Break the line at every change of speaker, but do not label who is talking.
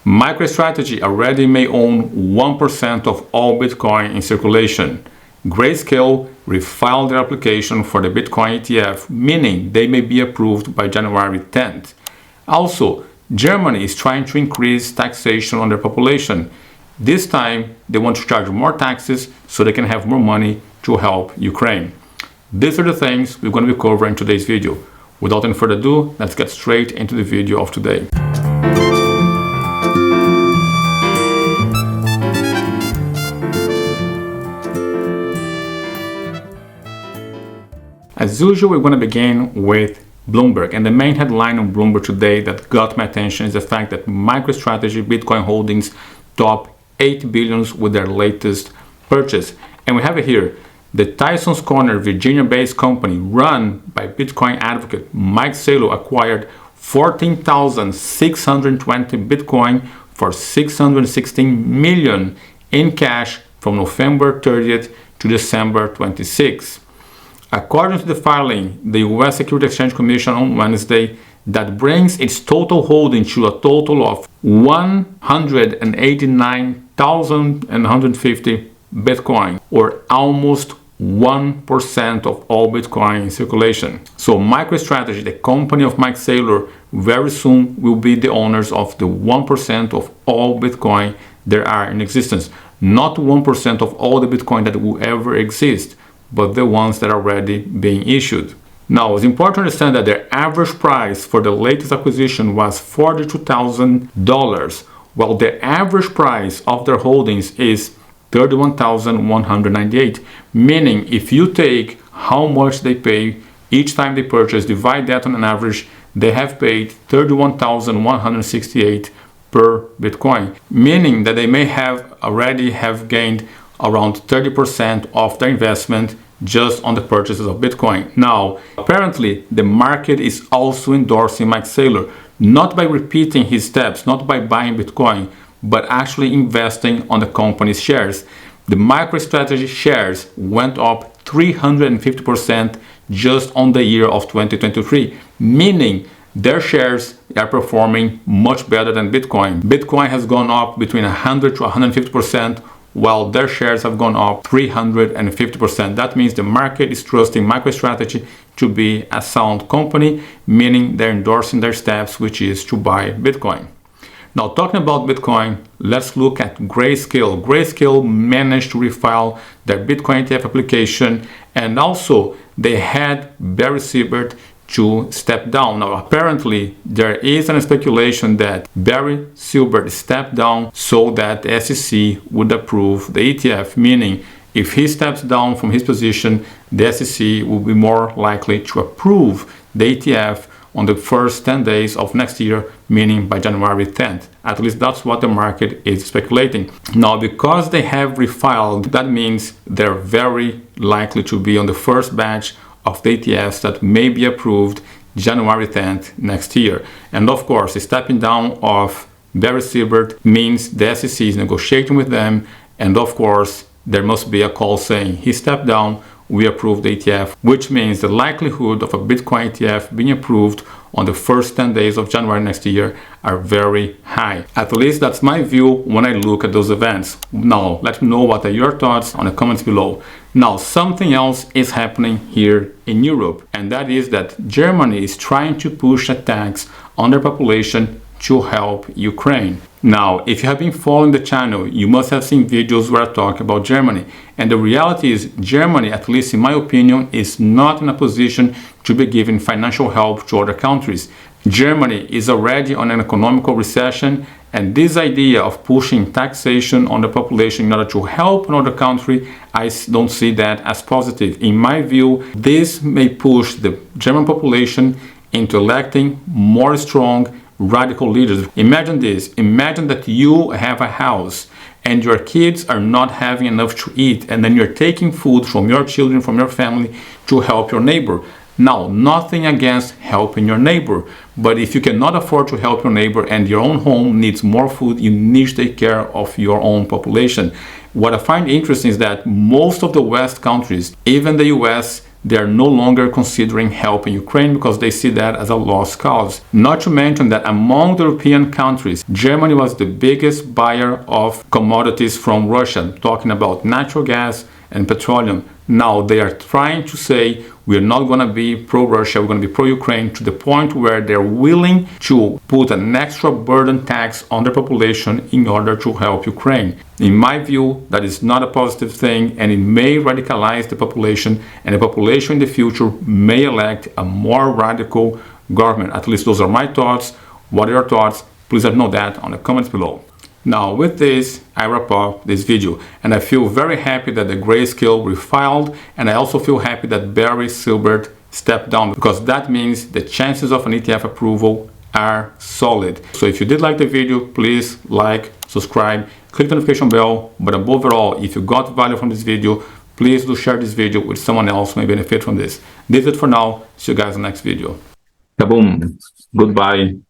MicroStrategy already may own 1% of all Bitcoin in circulation. Grayscale refiled their application for the Bitcoin ETF, meaning they may be approved by January 10th. Also, Germany is trying to increase taxation on their population. This time, they want to charge more taxes so they can have more money to help Ukraine. These are the things we're going to be covering in today's video. Without any further ado, let's get straight into the video of today. As usual, we're going to begin with Bloomberg, and the main headline on Bloomberg today that got my attention is the fact that MicroStrategy Bitcoin holdings top 8 billion with their latest purchase. And we have it here. The Tyson's Corner, Virginia-based company run by Bitcoin advocate Mike Saylor acquired 14,620 Bitcoin for $616 million in cash from November 30th to December 26th. According to the filing, the U.S. Securities Exchange Commission on Wednesday, that brings its total holding to a total of 189,150 Bitcoin, or almost 1% of all Bitcoin in circulation. So MicroStrategy, the company of Mike Saylor, very soon will be the owners of the 1% of all Bitcoin there are in existence. Not 1% of all the Bitcoin that will ever exist, but the ones that are already being issued. Now, it's important to understand that their average price for the latest acquisition was $42,000, while the average price of their holdings is $31,198, meaning if you take how much they pay each time they purchase, divide that on an average, they have paid $31,168 per Bitcoin, meaning that they may already have gained around 30% of their investment just on the purchases of Bitcoin. Now, apparently, the market is also endorsing Mike Saylor, not by repeating his steps, not by buying Bitcoin, but actually investing on the company's shares. The MicroStrategy shares went up 350% just on the year of 2023, meaning their shares are performing much better than Bitcoin. Bitcoin has gone up between 100 to 150%, while their shares have gone up 350%. That means the market is trusting MicroStrategy to be a sound company, meaning they're endorsing their steps, which is to buy Bitcoin. Now, talking about Bitcoin, let's look at Grayscale. Grayscale managed to refile their Bitcoin ETF application, and also they had Barry Silbert to step down. Now, apparently, there is a speculation that Barry Silbert stepped down so that the SEC would approve the ETF, meaning if he steps down from his position, the SEC will be more likely to approve the ETF on the first 10 days of next year, meaning by January 10th. At least that's what the market is speculating. Now, because they have refiled, that means they're very likely to be on the first batch of the ETFs that may be approved January 10th next year. And of course, the stepping down of Barry Silbert means the SEC is negotiating with them, and of course, there must be a call saying he stepped down, we approve the ETF, which means the likelihood of a Bitcoin ETF being approved on the first 10 days of January next year are very high. At least that's my view when I look at those events. Now, let me know what are your thoughts on the comments below. Now, something else is happening here in Europe, and that is that Germany is trying to push a tax on their population to help Ukraine. Now, if you have been following the channel, you must have seen videos where I talk about Germany. And the reality is Germany, at least in my opinion, is not in a position to be giving financial help to other countries. Germany is already on an economical recession, and this idea of pushing taxation on the population in order to help another country, I don't see that as positive. In my view, this may push the German population into electing more strong radical leaders. Imagine this. Imagine that you have a house and your kids are not having enough to eat, and then you're taking food from your children, from your family, to help your neighbor. Now, nothing against helping your neighbor, but if you cannot afford to help your neighbor and your own home needs more food, you need to take care of your own population. What I find interesting is that most of the West countries, even the US, they are no longer considering helping Ukraine because they see that as a lost cause. Not to mention that among the European countries, Germany was the biggest buyer of commodities from Russia, talking about natural gas and petroleum. Now they are trying to say we're not going to be pro-Russia, we're going to be pro-Ukraine, to the point where they're willing to put an extra burden tax on their population in order to help Ukraine. In my view, that is not a positive thing, and it may radicalize the population, and the population in the future may elect a more radical government. At least those are my thoughts. What are your thoughts? Please let me know that on the comments below. Now with this, I wrap up this video, and I feel very happy that the Grayscale refiled, and I also feel happy that Barry Silbert stepped down, because that means the chances of an ETF approval are solid. So if you did like the video, please like, subscribe, click the notification bell, but above all, if you got value from this video, please do share this video with someone else who may benefit from this. This is it for now. See you guys in the next video. Kaboom. Goodbye.